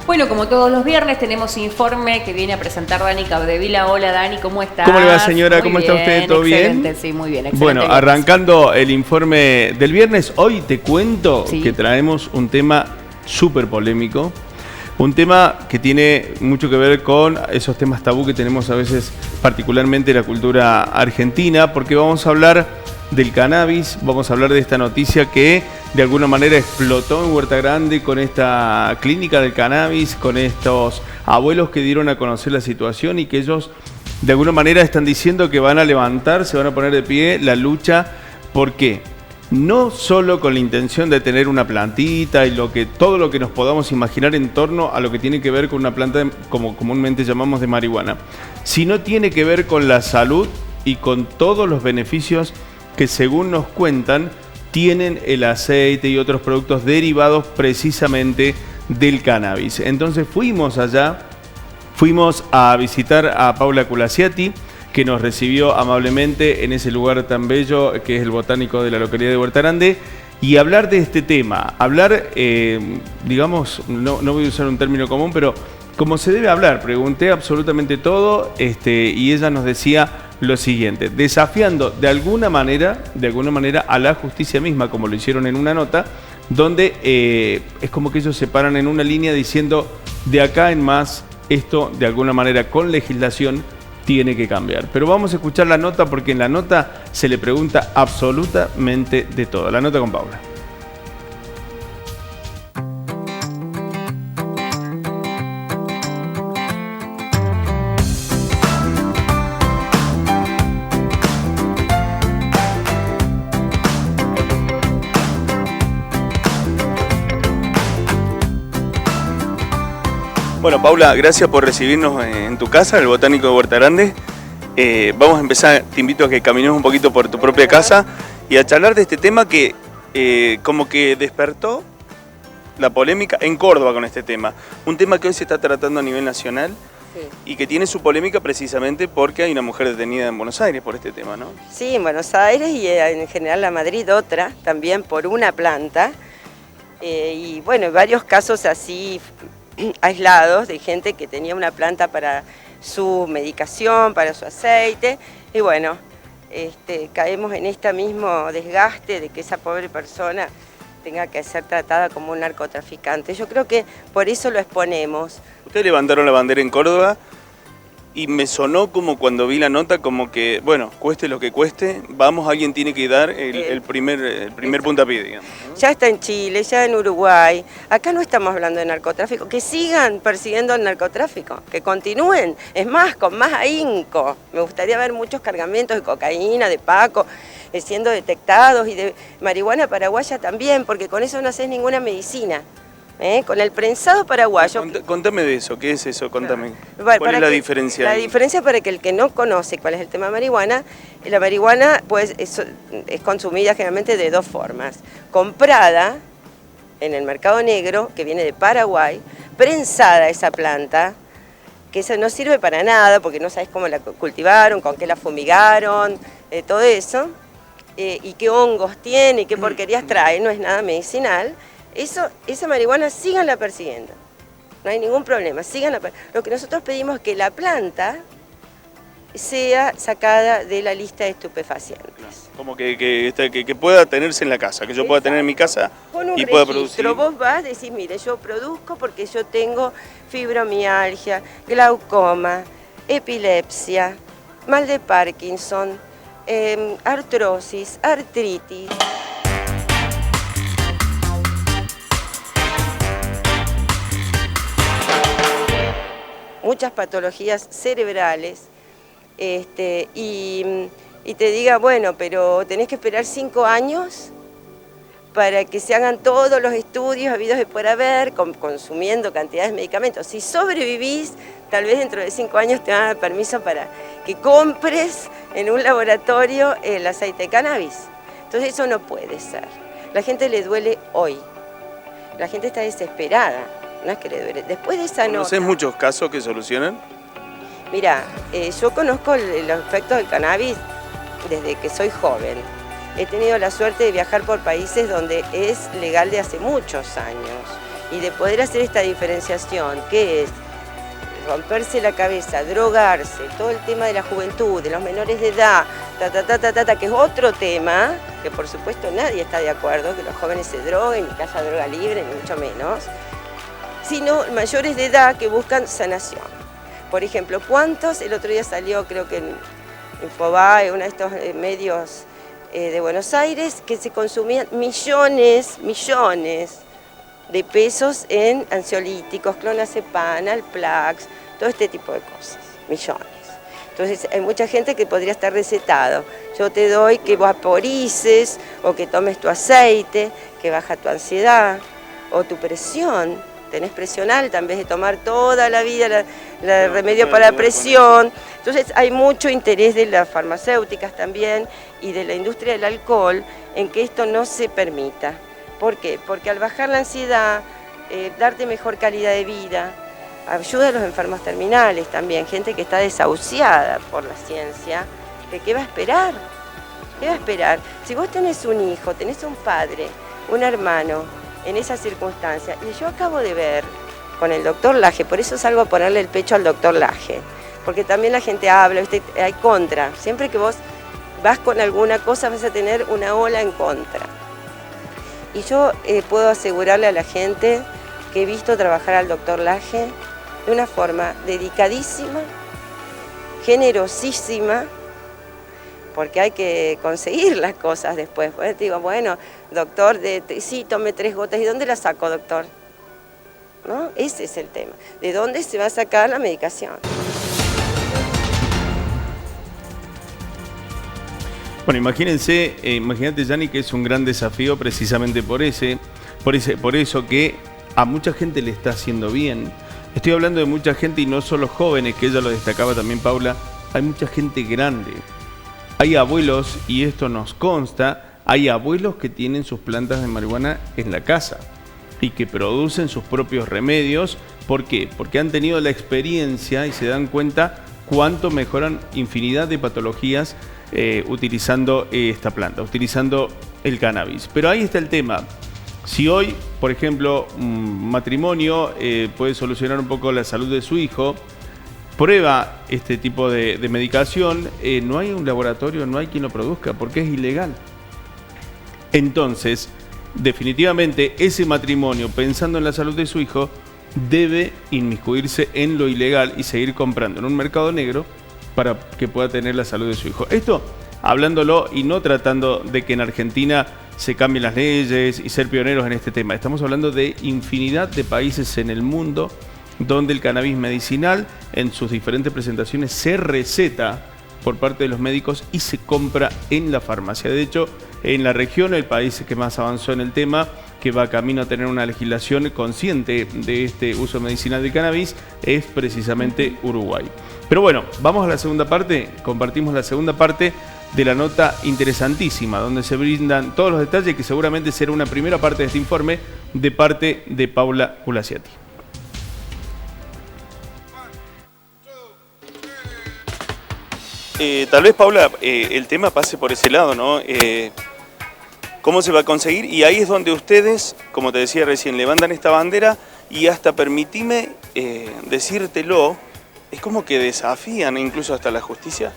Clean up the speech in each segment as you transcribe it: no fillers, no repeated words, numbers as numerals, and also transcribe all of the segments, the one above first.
Bueno, como todos los viernes tenemos informe que viene a presentar Dani Capdevila. Hola Dani, ¿cómo estás? ¿Cómo le va, señora? Muy ¿Cómo bien, está usted? ¿Todo excelente, bien? sí, muy bien, excelente. Bueno, viernes. arrancando el informe del viernes, hoy te cuento Sí. que traemos un tema súper polémico. Un tema que tiene mucho que ver con esos temas tabú que tenemos a veces, particularmente en la cultura argentina, porque vamos a hablar del cannabis, vamos a hablar de esta noticia que de alguna manera explotó en Huerta Grande con esta clínica del cannabis, con estos abuelos que dieron a conocer la situación y que ellos de alguna manera están diciendo que van a levantar, se van a poner de pie la lucha. ¿Por qué? No solo con la intención de tener una plantita y todo lo que nos podamos imaginar en torno a lo que tiene que ver con una planta como comúnmente llamamos de marihuana, sino tiene que ver con la salud y con todos los beneficios que, según nos cuentan, tienen el aceite y otros productos derivados precisamente del cannabis. Entonces fuimos a visitar a Paula Culacciati, que nos recibió amablemente en ese lugar tan bello que es el botánico de la localidad de Huerta Grande, y hablar de este tema, digamos, no voy a usar un término común, pero como se debe hablar. Pregunté absolutamente todo, y ella nos decía lo siguiente, desafiando de alguna manera a la justicia misma, como lo hicieron en una nota, donde es como que ellos se paran en una línea diciendo, de acá en más, esto de alguna manera con legislación tiene que cambiar. Pero vamos a escuchar la nota, porque en la nota se le pregunta absolutamente de todo. La nota con Paula. Bueno, Paula, gracias por recibirnos en tu casa, en el Botánico de Huerta Grande. Vamos a empezar, te invito a que camines un poquito por tu propia casa y a charlar de este tema que como que despertó la polémica en Córdoba con este tema. Un tema que hoy se está tratando a nivel nacional, sí, y que tiene su polémica precisamente porque hay una mujer detenida en Buenos Aires por este tema, ¿no? Sí, en Buenos Aires y en general la Madrid otra, también por una planta. Y bueno, varios casos así aislados de gente que tenía una planta para su medicación, para su aceite, y bueno, caemos en este mismo desgaste de que esa pobre persona tenga que ser tratada como un narcotraficante. Yo creo que por eso lo exponemos. Ustedes levantaron la bandera en Córdoba y me sonó como cuando vi la nota, como que, bueno, cueste lo que cueste, alguien tiene que dar el primer puntapié, digamos, ¿no? Ya está en Chile, ya en Uruguay. Acá no estamos hablando de narcotráfico. Que sigan persiguiendo el narcotráfico, que continúen. Es más, con más ahínco. Me gustaría ver muchos cargamentos de cocaína, de paco, siendo detectados, y de marihuana paraguaya también, porque con eso no haces ninguna medicina. Con el prensado paraguayo. Contame de eso, ¿qué es eso? Contame. ¿Cuál es la diferencia? La diferencia, para que el que no conoce cuál es el tema de marihuana, la marihuana pues es consumida generalmente de dos formas. Comprada en el mercado negro, que viene de Paraguay, prensada esa planta, que esa no sirve para nada porque no sabes cómo la cultivaron, con qué la fumigaron, todo eso, y qué hongos tiene, y qué porquerías trae, no es nada medicinal. Esa marihuana síganla persiguiendo, no hay ningún problema, síganla. Lo que nosotros pedimos es que la planta sea sacada de la lista de estupefacientes. Como que pueda tenerse en la casa, que yo pueda tener en mi casa y pueda producir. Vos vas, decís, mire, yo produzco porque yo tengo fibromialgia, glaucoma, epilepsia, mal de Parkinson, artrosis, artritis. Muchas patologías cerebrales, y te diga, bueno, pero tenés que esperar 5 años para que se hagan todos los estudios habidos de por haber, consumiendo cantidades de medicamentos. Si sobrevivís, tal vez dentro de 5 años te van a dar permiso para que compres en un laboratorio el aceite de cannabis. Entonces eso no puede ser. La gente le duele hoy, la gente está desesperada. No es que le duele. Después de esa nota... ¿Conoces muchos casos que solucionan? Mira, yo conozco los efectos del cannabis desde que soy joven. He tenido la suerte de viajar por países donde es legal de hace muchos años. y de poder hacer esta diferenciación, que es romperse la cabeza, drogarse, todo el tema de la juventud, de los menores de edad, que es otro tema, que por supuesto nadie está de acuerdo, que los jóvenes se droguen, ni que haya droga libre, ni mucho menos, sino mayores de edad que buscan sanación. Por ejemplo, ¿cuántos? El otro día salió, creo que en Infobae, uno de estos medios de Buenos Aires, que se consumían millones de pesos en ansiolíticos, clonazepam, Alplax, todo este tipo de cosas, millones. Entonces hay mucha gente que podría estar recetado. Yo te doy que vaporices o que tomes tu aceite, que baja tu ansiedad o tu presión. Tenés presión alta, en vez de tomar toda la vida el remedio para la presión. Entonces hay mucho interés de las farmacéuticas también y de la industria del alcohol en que esto no se permita. ¿Por qué? Porque al bajar la ansiedad, darte mejor calidad de vida, ayuda a los enfermos terminales también, gente que está desahuciada por la ciencia, que ¿qué va a esperar? ¿Qué va a esperar? Si vos tenés un hijo, tenés un padre, un hermano, en esa circunstancia, y yo acabo de ver con el doctor Laje, por eso salgo a ponerle el pecho al doctor Laje, porque también la gente habla, ¿viste? Hay contra, siempre que vos vas con alguna cosa vas a tener una ola en contra. Y yo puedo asegurarle a la gente que he visto trabajar al doctor Laje de una forma dedicadísima, generosísima, porque hay que conseguir las cosas después. Pues digo, bueno, doctor, sí, tome 3 gotas. ¿Y dónde la saco, doctor? ¿No? Ese es el tema. ¿De dónde se va a sacar la medicación? Bueno, imagínate, Yanni, que es un gran desafío precisamente por eso que a mucha gente le está haciendo bien. Estoy hablando de mucha gente y no solo jóvenes, que ella lo destacaba también Paula, hay mucha gente grande. Hay abuelos, y esto nos consta, hay abuelos que tienen sus plantas de marihuana en la casa y que producen sus propios remedios. ¿Por qué? Porque han tenido la experiencia y se dan cuenta cuánto mejoran infinidad de patologías utilizando esta planta, utilizando el cannabis. Pero ahí está el tema. Si hoy, por ejemplo, un matrimonio puede solucionar un poco la salud de su hijo, prueba este tipo de medicación, no hay un laboratorio, no hay quien lo produzca, porque es ilegal. Entonces, definitivamente, ese matrimonio, pensando en la salud de su hijo, debe inmiscuirse en lo ilegal y seguir comprando en un mercado negro para que pueda tener la salud de su hijo. Esto, hablándolo y no tratando de que en Argentina se cambien las leyes y ser pioneros en este tema. Estamos hablando de infinidad de países en el mundo donde el cannabis medicinal en sus diferentes presentaciones se receta por parte de los médicos y se compra en la farmacia. De hecho, en la región, el país que más avanzó en el tema, que va camino a tener una legislación consciente de este uso medicinal del cannabis, es precisamente Uruguay. Pero bueno, vamos a la segunda parte, compartimos la segunda parte de la nota interesantísima, donde se brindan todos los detalles, que seguramente será una primera parte de este informe de parte de Paula Gulaciati. Tal vez, Paula, el tema pase por ese lado, ¿no? ¿Cómo se va a conseguir? Y ahí es donde ustedes, como te decía recién, levantan esta bandera y hasta, permitime decírtelo, es como que desafían incluso hasta la justicia,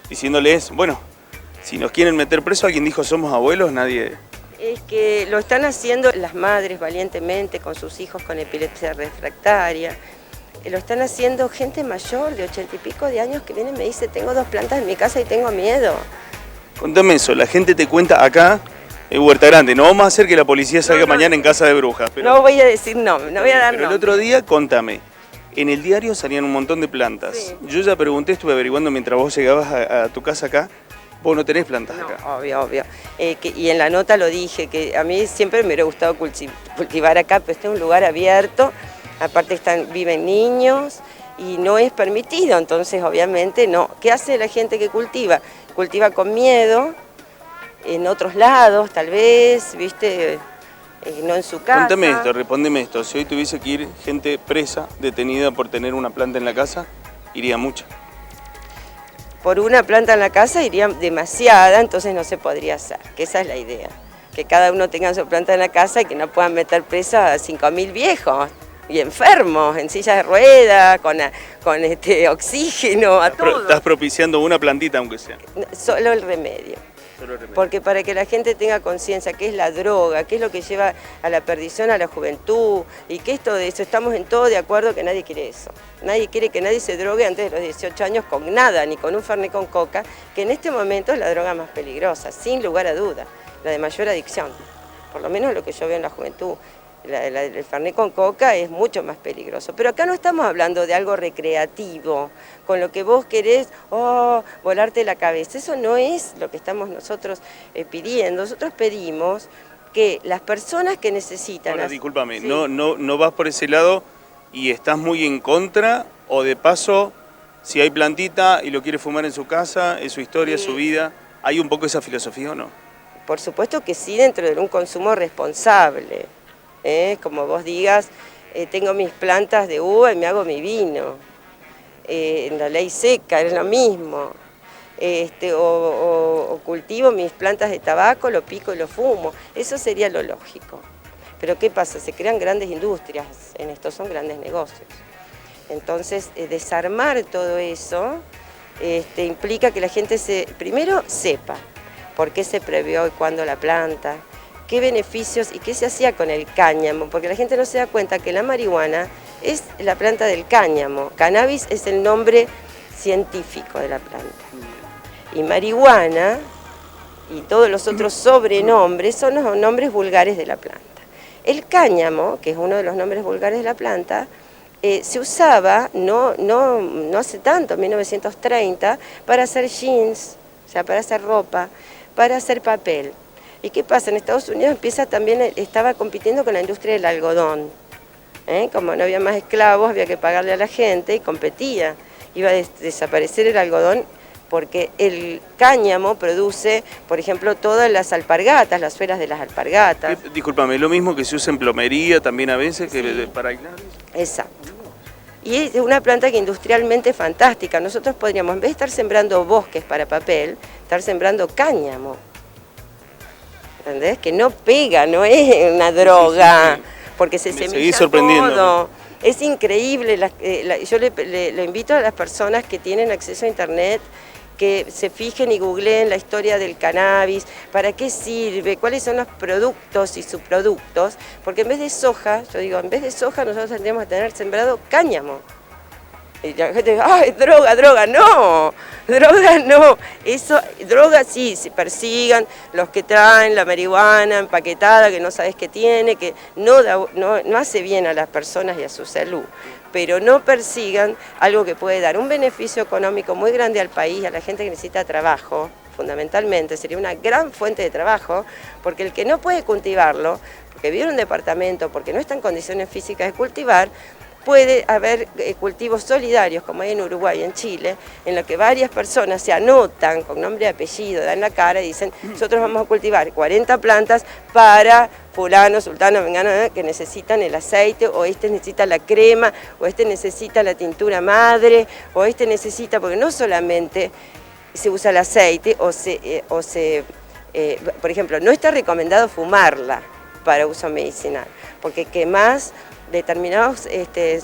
diciéndoles, bueno, si nos quieren meter preso, alguien dijo somos abuelos, nadie... Es que lo están haciendo las madres valientemente con sus hijos con epilepsia refractaria. Lo están haciendo gente mayor de 80 y pico de años que viene y me dice, tengo 2 plantas en mi casa y tengo miedo. Contame eso, la gente te cuenta acá en Huerta Grande, no vamos a hacer que la policía salga mañana en casa de brujas. Pero, no voy a decir no voy a dar pero no. El otro día, contame, en el diario salían un montón de plantas. Sí. Yo ya pregunté, estuve averiguando mientras vos llegabas a tu casa acá, vos no tenés plantas acá. Obvio. Y en la nota lo dije, que a mí siempre me hubiera gustado cultivar acá, pero este es un lugar abierto, aparte viven niños y no es permitido, entonces obviamente no. ¿Qué hace la gente que cultiva? Cultiva con miedo, en otros lados tal vez, ¿viste? No en su casa. Cuéntame esto, respóndeme esto, si hoy tuviese que ir gente presa, detenida por tener una planta en la casa, iría mucha. Por una planta en la casa iría demasiada, entonces no se podría hacer, que esa es la idea. que cada uno tenga su planta en la casa y que no puedan meter presos a 5.000 viejos y enfermos, en sillas de ruedas, con oxígeno, a todo. Estás propiciando una plantita, aunque sea. Solo el remedio. Porque para que la gente tenga conciencia qué es la droga, qué es lo que lleva a la perdición a la juventud, y que esto de eso, estamos en todo de acuerdo que nadie quiere eso. Nadie quiere que nadie se drogue antes de los 18 años con nada, ni con un fernet con coca, que en este momento es la droga más peligrosa, sin lugar a duda, la de mayor adicción. Por lo menos lo que yo veo en la juventud. El fernet con coca es mucho más peligroso. Pero acá no estamos hablando de algo recreativo, con lo que vos querés, volarte la cabeza. Eso no es lo que estamos nosotros pidiendo. Nosotros pedimos que las personas que necesitan... Ahora, discúlpame, sí. no vas por ese lado y estás muy en contra, o de paso, si hay plantita y lo quiere fumar en su casa, es su historia, es su vida. ¿Hay un poco esa filosofía o no? Por supuesto que sí, dentro de un consumo responsable. Como vos digas, tengo mis plantas de uva y me hago mi vino. En la ley seca es lo mismo. O cultivo mis plantas de tabaco, lo pico y lo fumo. Eso sería lo lógico. Pero ¿qué pasa? Se crean grandes industrias, en esto son grandes negocios. Entonces, desarmar todo eso implica que la gente primero sepa por qué se previó y cuándo la planta, qué beneficios y qué se hacía con el cáñamo, porque la gente no se da cuenta que la marihuana es la planta del cáñamo. Cannabis es el nombre científico de la planta. Y marihuana y todos los otros sobrenombres son los nombres vulgares de la planta. El cáñamo, que es uno de los nombres vulgares de la planta, se usaba, no hace tanto, en 1930, para hacer jeans, o sea, para hacer ropa, para hacer papel. ¿Y qué pasa? En Estados Unidos estaba compitiendo con la industria del algodón. Como no había más esclavos, había que pagarle a la gente y competía. Iba a desaparecer el algodón porque el cáñamo produce, por ejemplo, todas las alpargatas, las suelas de las alpargatas. Discúlpame, ¿es lo mismo que se usa en plomería también a veces, Sí. que para aislar? Exacto. Y es una planta que industrialmente es fantástica. Nosotros podríamos, en vez de estar sembrando bosques para papel, estar sembrando cáñamo. ¿Entendés? Que no pega, no es una droga, porque se semilla todo. Es increíble, yo le invito a las personas que tienen acceso a internet que se fijen y googleen la historia del cannabis, para qué sirve, cuáles son los productos y subproductos, porque en vez de soja, yo digo, en vez de soja nosotros tendríamos que tener sembrado cáñamo. Y la gente dice, ¡ay, droga, droga! ¡No! ¡Droga no! Eso, droga sí, se persigan los que traen la marihuana empaquetada, que no sabes qué tiene, que no hace bien a las personas y a su salud. Pero no persigan algo que puede dar un beneficio económico muy grande al país, a la gente que necesita trabajo, fundamentalmente, sería una gran fuente de trabajo, porque el que no puede cultivarlo, porque vive en un departamento, porque no está en condiciones físicas de cultivar, puede haber cultivos solidarios, como hay en Uruguay, en Chile, en los que varias personas se anotan con nombre y apellido, dan la cara y dicen, nosotros vamos a cultivar 40 plantas para fulano, sultano, vengano, que necesitan el aceite, o necesita la crema, o necesita la tintura madre, o necesita, porque no solamente se usa el aceite, por ejemplo, no está recomendado fumarla para uso medicinal, porque quemás determinadas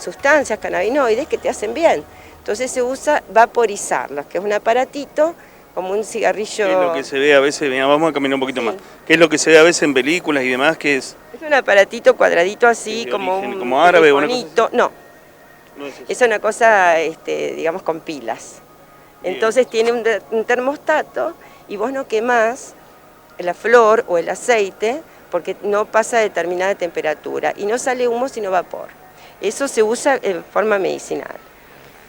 sustancias cannabinoides que te hacen bien. Entonces se usa vaporizarlos, que es un aparatito como un cigarrillo. ¿Qué es lo que se ve a veces? Mira, vamos a caminar un poquito más. ¿Qué es lo que se ve a veces en películas y demás? ¿Qué es? Es un aparatito cuadradito así, como origen, un como árabe o una cosa así. No, No es eso. es una cosa, digamos, con pilas. Entonces tiene un termostato y vos no quemás la flor o el aceite porque no pasa a determinada temperatura y no sale humo sino vapor. Eso se usa en forma medicinal.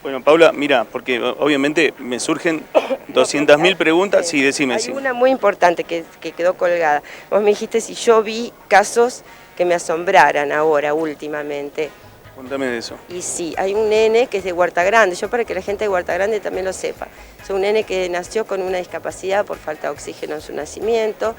Bueno, Paula, mira, porque obviamente me surgen 200.000 preguntas. Sí, decime. Hay Sí. una muy importante que quedó colgada. Vos me dijiste si yo vi casos que me asombraran ahora, últimamente. Cuéntame de eso. Y sí, hay un nene que es de Huerta Grande, yo para que la gente de Huerta Grande también lo sepa. Es un nene que nació con una discapacidad por falta de oxígeno en su nacimiento,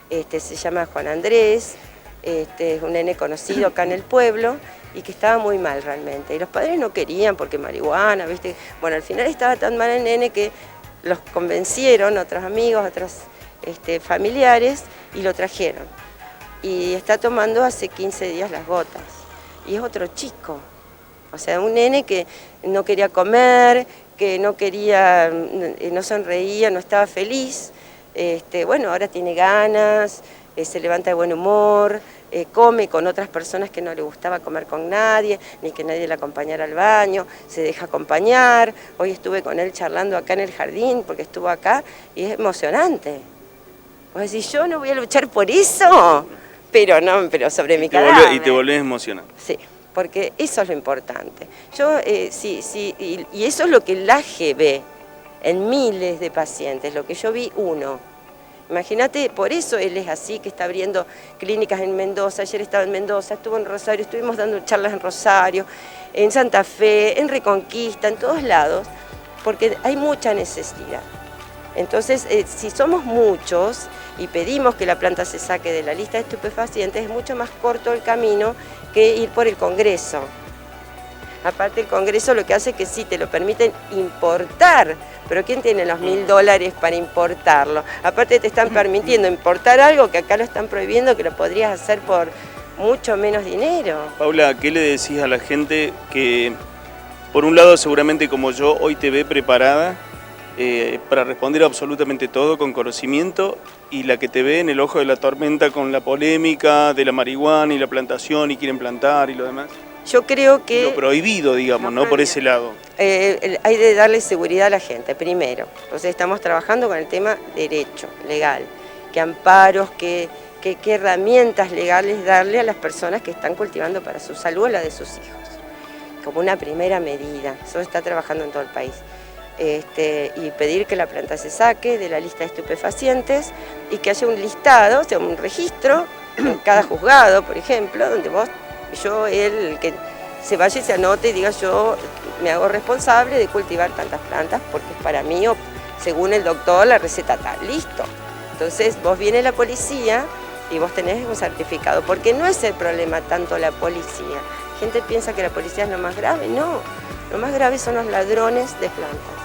se llama Juan Andrés, es un nene conocido acá en el pueblo y que estaba muy mal realmente. Y los padres no querían porque marihuana, ¿viste? Bueno, al final estaba tan mal el nene que los convencieron, otros amigos, otros familiares y lo trajeron. Y está tomando hace 15 días las gotas. Y es otro chico. O sea, un nene que no quería comer, que no quería, no sonreía, no estaba feliz. Bueno, ahora tiene ganas, se levanta de buen humor, come con otras personas que no le gustaba comer con nadie, ni que nadie le acompañara al baño, se deja acompañar. Hoy estuve con él charlando acá en el jardín, porque estuvo acá, y es emocionante. O sea, yo no voy a luchar por eso, pero sobre mi cadáver. Y te volvés emocionante. Sí, porque eso es lo importante. Y eso es lo que el AGE ve en miles de pacientes, lo que yo vi uno. Imagínate, por eso él es así, que está abriendo clínicas en Mendoza. Ayer estaba en Mendoza, estuvo en Rosario, estuvimos dando charlas en Rosario, en Santa Fe, en Reconquista, en todos lados, porque hay mucha necesidad. Entonces, si somos muchos y pedimos que la planta se saque de la lista de estupefacientes, es mucho más corto el camino que ir por el Congreso. Aparte, el Congreso lo que hace es que sí te lo permiten importar, pero ¿quién tiene los $1000 para importarlo? Aparte te están permitiendo importar algo que acá lo están prohibiendo, que lo podrías hacer por mucho menos dinero. Paula, ¿qué le decís a la gente que, por un lado, seguramente como yo, hoy te ve preparada para responder absolutamente todo con conocimiento, y la que te ve en el ojo de la tormenta con la polémica de la marihuana y la plantación y quieren plantar y lo demás? Yo creo que... Lo prohibido, digamos, ¿no? Por ese lado. Hay de darle seguridad a la gente, primero. Entonces estamos trabajando con el tema derecho, legal. ¿Qué amparos, qué herramientas legales darle a las personas que están cultivando para su salud o la de sus hijos? Como una primera medida. Eso está trabajando en todo el país. Y pedir que la planta se saque de la lista de estupefacientes y que haya un listado, o sea, un registro en cada juzgado, por ejemplo, donde el que se vaya y se anote y diga: yo me hago responsable de cultivar tantas plantas porque es para mí, o según el doctor, la receta tal, listo. Entonces viene la policía y vos tenés un certificado, porque no es el problema tanto la policía. La gente piensa que la policía es lo más grave, no. Lo más grave son los ladrones de plantas.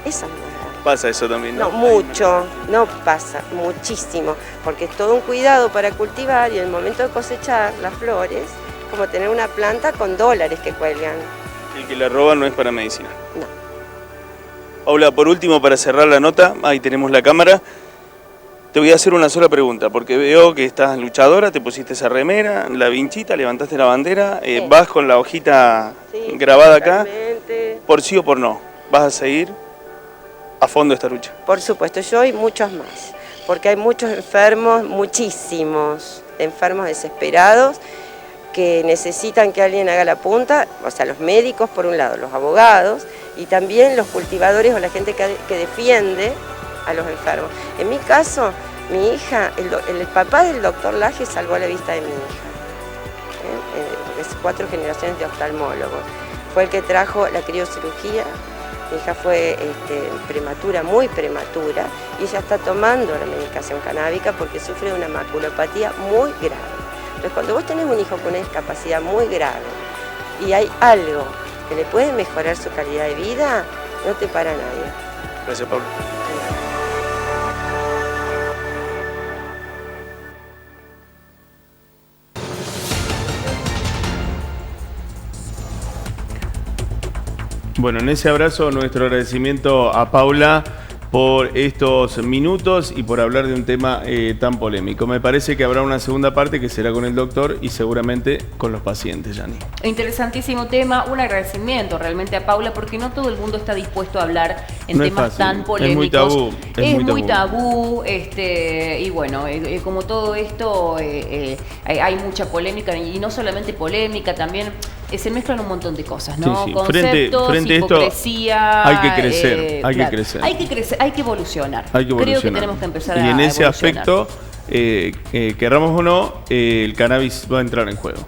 Eso es lo más grave. Pasa eso también, ¿no? No, mucho, no pasa, muchísimo, porque es todo un cuidado para cultivar, y en el momento de cosechar las flores, como tener una planta con dólares que cuelgan. El que la roba no es para medicina. No. Paula, por último, para cerrar la nota, ahí tenemos la cámara. Te voy a hacer una sola pregunta, porque veo que estás luchadora, te pusiste esa remera, la vinchita, levantaste la bandera, sí. Vas con la hojita grabada acá. ¿Por sí o por no? ¿Vas a seguir a fondo esta lucha? Por supuesto, yo y muchos más, porque hay muchos enfermos, muchísimos enfermos desesperados, que necesitan que alguien haga la punta, o sea, los médicos por un lado, los abogados, y también los cultivadores o la gente que defiende a los enfermos. En mi caso, mi hija, el papá del doctor Laje salvó la vista de mi hija. Es 4 generaciones de oftalmólogos. Fue el que trajo la criocirugía. Mi hija fue prematura, muy prematura, y ella está tomando la medicación canábica porque sufre de una maculopatía muy grave. Entonces, cuando vos tenés un hijo con una discapacidad muy grave y hay algo que le puede mejorar su calidad de vida, no te para nadie. Gracias, Pablo. Bueno, en ese abrazo, nuestro agradecimiento a Paula por estos minutos y por hablar de un tema tan polémico. Me parece que habrá una segunda parte que será con el doctor y seguramente con los pacientes, Yani. Interesantísimo tema, un agradecimiento realmente a Paula, porque no todo el mundo está dispuesto a hablar en temas tan polémicos. Es muy tabú. Y bueno, como todo esto, hay mucha polémica, y no solamente polémica, también se mezclan un montón de cosas, ¿no? Sí. Conceptos, frente hipocresía. Hay que crecer, hay que crecer. Hay que evolucionar. Creo que tenemos que empezar a evolucionar. Y en ese aspecto, querramos o no, el cannabis va a entrar en juego.